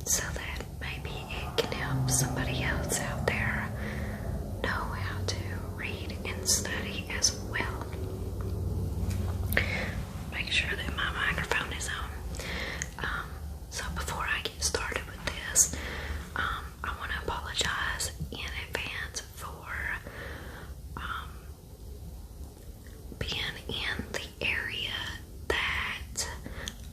so that maybe it can help somebody else out there know how to read and study as well. Make sure that my microphone is on. So before I get started with this, I want to apologize in advance for being in the area that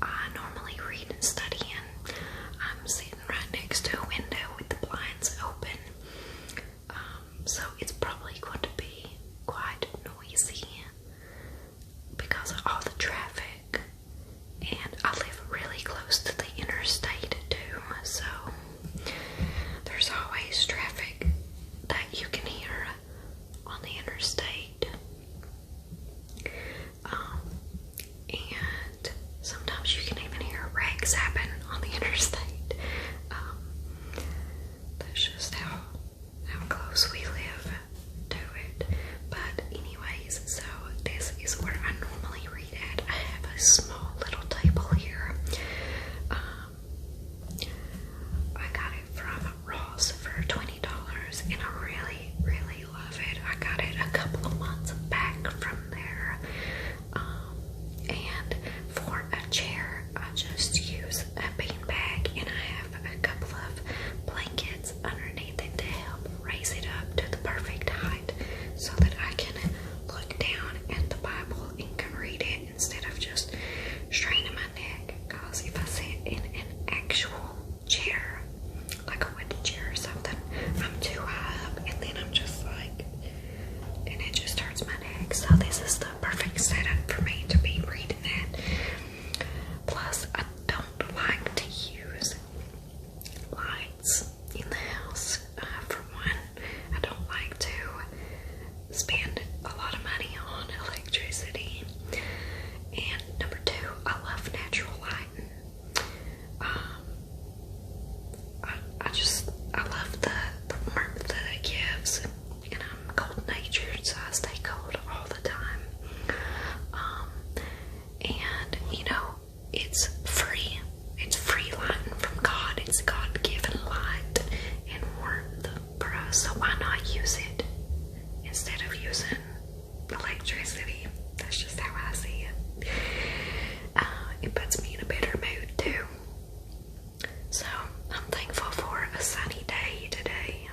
I normally read and study in. I'm sitting right next to a window with the blinds open, so it's probably going to be quite noisy because of all the traffic, and I live really close to the interstate too, so there's always traffic that you can hear on the interstate. And sometimes you can even hear wrecks happen on the interstate. That's just how close we live to it. But anyways, so this is where I normally read at. I have a small little table here. I got it from Ross for $20, and I really, really love it. I got it a couple of months back from there. And for a chair, I just use a beanbag, and I have a couple of blankets underneath it to help raise it up to the perfect height so that I can look down at the Bible and can read it instead of just straining my neck. Because if I sit in an actual chair, like a wooden chair or something, I'm too high up, and then I'm just like, and it just hurts my neck. So this is the perfect setup for me to be reading at. Plus, I don't like to use lights in the house. For one, I don't like to spend a lot of money on electricity. And number two, I love natural lighting. I love the warmth that it gives, and I'm cold-natured, so I stay cold all the time. And you know, it's free. It's free lighting from God. It's God-given light and warmth for us. So why not use it instead of using electricity? That's just how I see it. It puts me in a better mood too. So I'm thankful for a sunny day today.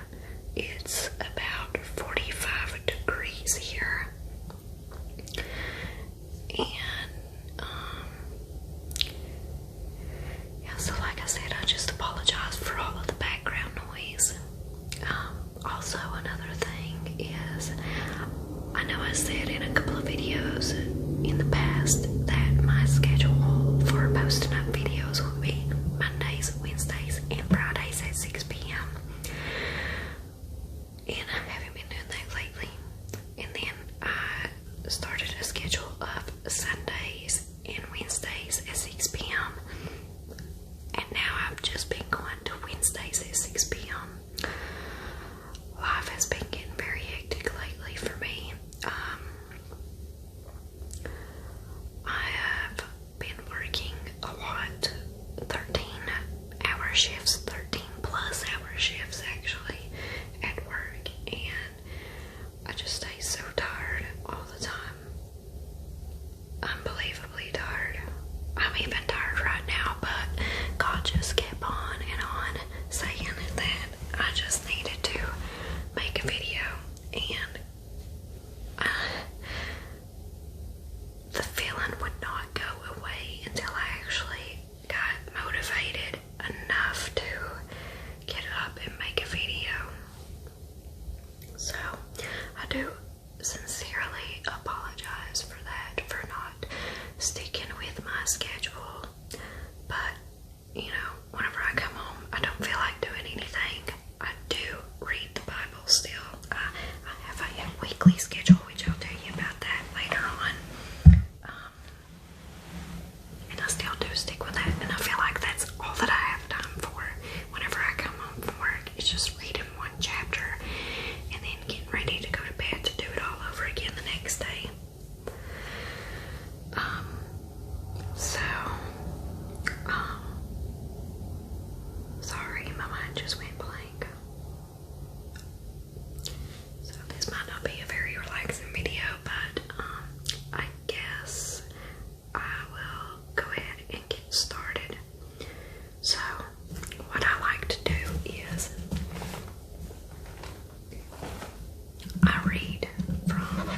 It's about 45 degrees here. And yeah, so like I said, I just apologize for all of the background noise. Also, another thing is, I know I said in a couple of videos in the past that my schedule for posting up videos will be Mondays, Wednesdays, and Fridays at 6 p.m. And I haven't been doing that lately. And then I started a schedule of Sundays and Wednesdays at 6 p.m. And now I've just been going to Wednesdays at 6 p.m. Life has been getting very hectic lately for me. I have been working a lot, 13-hour shifts, 13 plus hour shifts actually at work, and I just stay so tired all the time. Unbelievably tired. I'm even tired right now, but God just kept on and on saying that I just needed to make a video, and the feeling would not go away until I actually got motivated enough to mine just went blank. So this might not be a very relaxing video, but I guess I will go ahead and get started. So what I like to do is I read from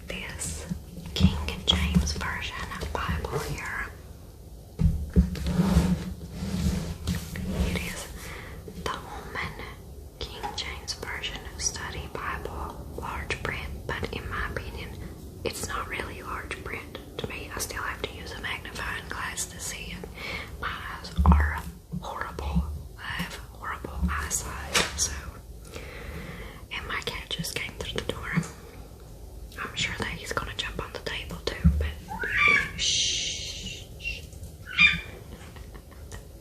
this King James Version Bible here. It is the Holman King James Version Study Bible, large print, but in my opinion, it's not really large print to me. I still have to use a magnifying glass to see it. My eyes are horrible. I have horrible eyesight, so. And my cat just came through the door. I'm sure that he's gonna jump on the table too, but shh.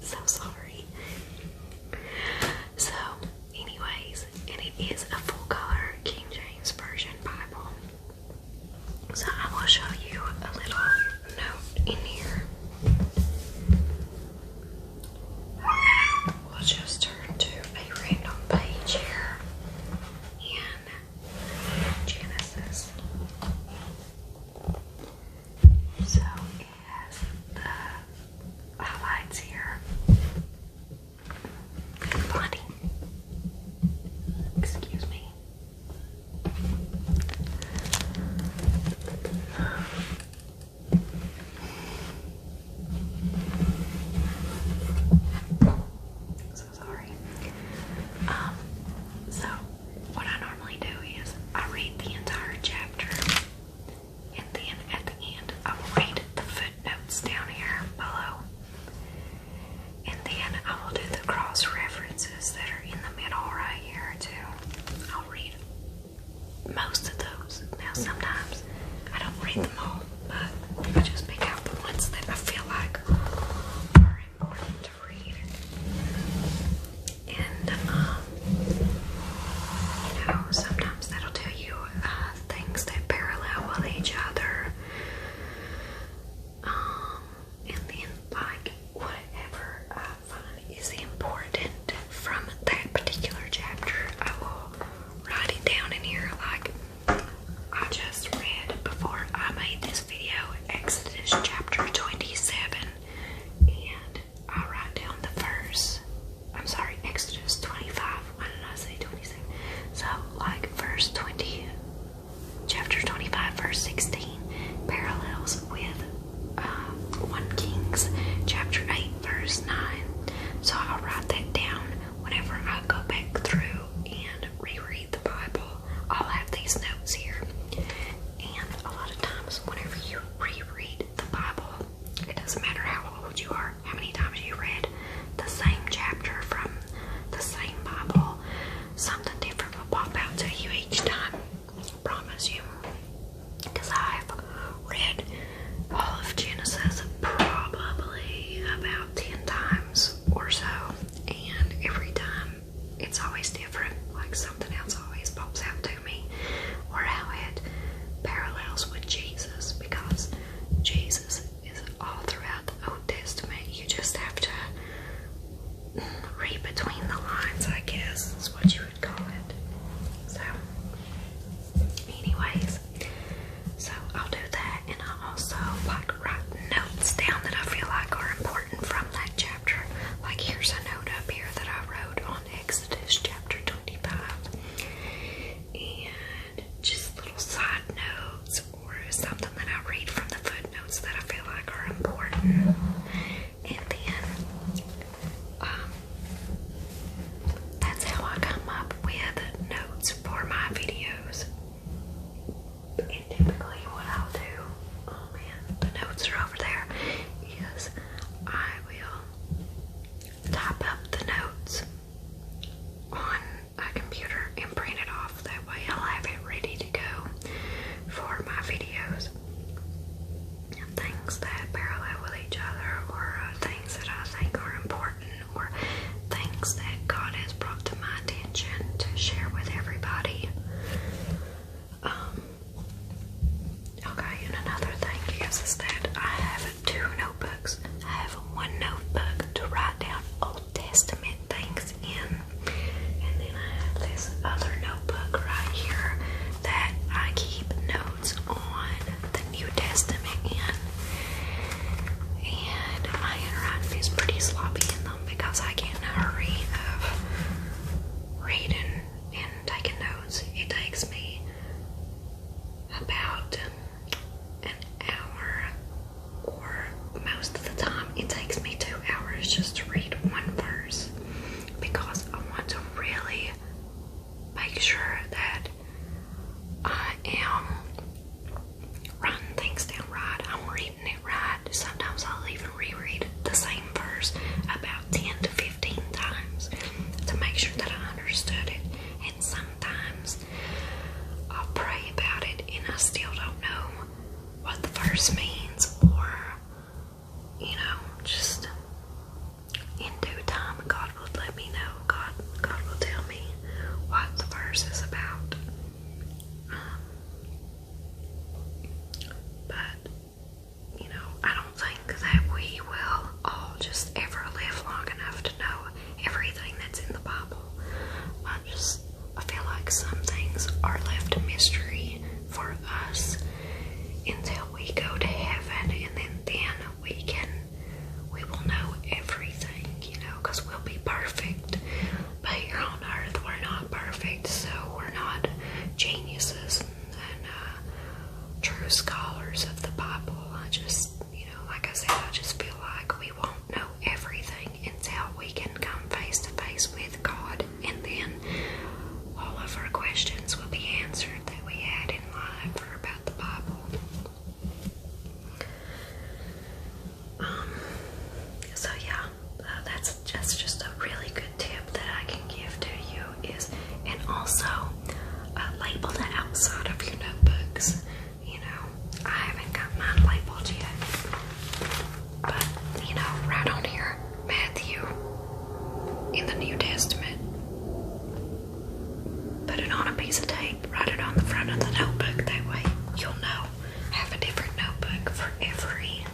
So sorry. So, anyways, and it is a full color King James Version Bible. So I will show you a little note in here. We'll just turn to a random page here in Genesis. So it has the highlights here. Plenty. Excuse me. So sorry. So what I normally do is I read the entire chapter, and then at the end I will read the footnotes down here below, and then I will do the cross references that are in the middle right here too. I'll read most of those. Now sometimes I don't read them all, but I just pick out the ones that I feel like are important to read. And you know, sometimes that'll tell you things that parallel with each other. And then like whatever I find is important from that particular chapter, I will write it down in here. Like I just read before I made this video Exodus chapter 27, and I write down the verse. I'm sorry, Exodus 25. Why did I say 27? So like verse 20, chapter 25, verse 16 parallels with 1 Kings chapter 8, verse 9. So I'll write that down whenever I go back through and reread the Bible. I'll have these notes here. And a lot of times whenever you reread the Bible, it doesn't matter how old you are, how many times you read the same chapter from the same Bible, something different will pop out to you each time. I promise you. Because I've read all of Genesis probably about 10 times or so, and every time it's always different. Like something else always pops out to me, or how it parallels with Jesus, because Jesus is all throughout the Old Testament. You just have to read between the lines, I guess is what you would call it. So anyways, so I'll do that, and I'll also like write notes down that I feel like are important from that chapter. Like here's a note up here that I wrote on Exodus chapter 25, and just little side notes or something that I read from the footnotes that I feel like are important. And then that's how I come up with notes for my videos. And typically what I'll do, oh man, the notes are over there, is I will type up the notes on a computer and print it off. That way I'll have it ready to go for my videos. Things that parallel with each other, or things that I think are important, or things that God has brought to my attention to share with everybody. Okay, and another thing is that I have 2 notebooks. I have one notebook to write down sloppy in them because I get in a hurry of reading and taking notes. It takes me about an hour, or most of the time it takes me 2 hours just to read one verse, because I want to really make sure that I am writing things down right, I'm reading it right. Sometimes I'll even reread the same verse about 10 to 15 times to make sure that I understood it. And sometimes I'll pray about it and I still don't know what the verse means, or, you know, just in due time, God will let me know. God will tell me what the verse is about. But, you know, I don't think that we will all just ever live long enough to know everything that's in the Bible. I feel like some things are left a mystery for us until we go to heaven, and then we will know everything, you know, because we'll be perfect. But here on earth, we're not perfect, so we're not geniuses and true scholars of the Bible. I just, you know, like I said, I just feel like we won't know everything until we can come face to face with God, and then all of our questions will be answered that we had in life or about the Bible. So yeah, that's just a really good tip that I can give to you is, and also label the outside of your notebooks. You know, I haven't got mine labeled yet, but, you know, right on here, Matthew in the New Testament. Put it on a piece of tape, write it on the front of the notebook. That way you'll know. Have a different notebook for every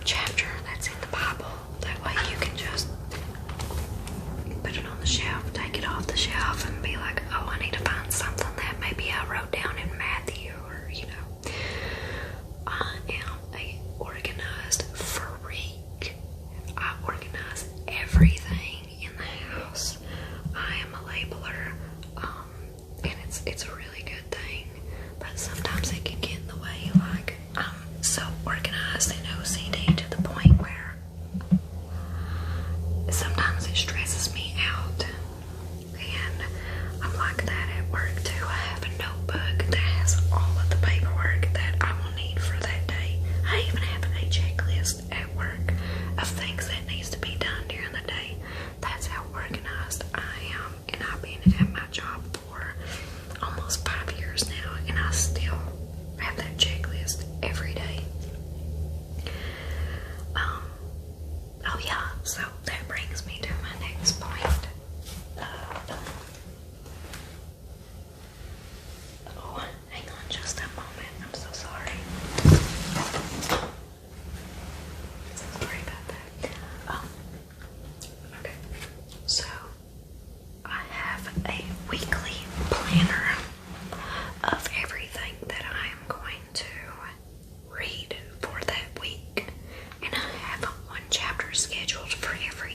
chapter that's in the Bible. That way you can just put it on the shelf, take it off the shelf, and be like, oh, I need to find something that maybe I wrote down in Matthew, or, you know. I am a organized freak. I organize everything in the house. I am a labeler, and it's a really good thing, but sometimes it can get in the way. Like, I'm so organized and OCD to the point where sometimes it stresses me out, and I'm like that at work too. I have a notebook that has all of the paperwork that I will need for that day. I even have a checklist at work of things that needs to be done during the day. That's how organized I am, and I've been at my job for almost 5 years now, and I still have that checklist every day. Oh yeah, so that brings me to my next point. Oh, hang on just a moment. I'm so sorry. So sorry about that. Okay. So I have a weekly planner of everything that I am going to read for that week, and I have one chapter scheduled for every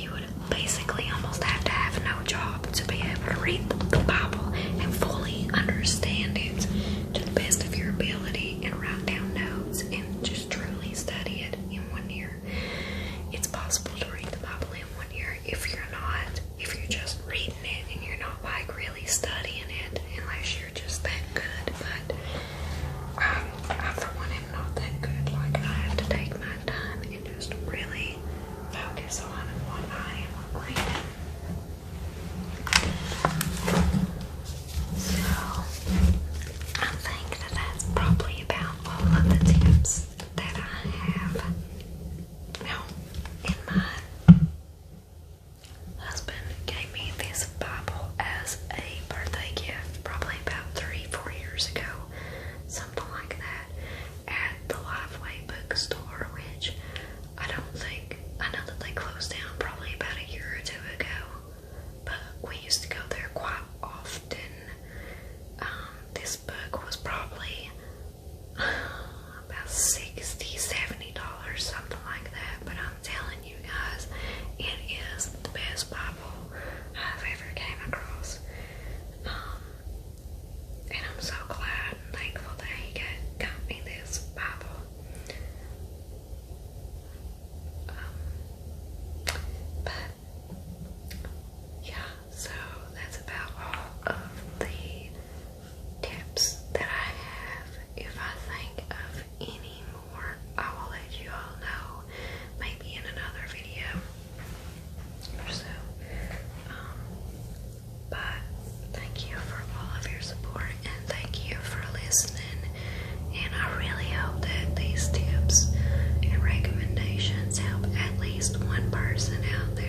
you would basically almost have to have no job to be able to read the Bible and fully understand it to the best of your ability and write down notes and just truly study it in 1 year. It's possible to read the Bible in 1 year if you're just reading it and you're not like really studying it, unless you're just that good. But I for one am not that good. Like, I have to take my time and just really focus on what I am reading. So I think that's probably about all of the tips that I have. Now, in my husband gave me this Bible as a birthday gift probably about 3-4 years ago, something like that, at the Lifeway bookstore, which I know that they closed down probably about a year or two ago, but we used to go there quite often. This book was probably about $60-70, something like that, but I'm telling you guys, it is the best Bible I've ever came across. And I'm so glad and thankful that he got me this Bible. But yeah, so that's about all of the tips that I have. If I think of any more, I will let you all know, maybe in another video or so. But thank you for all of your support, and thank you for listening. And I really hope that these tips and recommendations help at least one person out there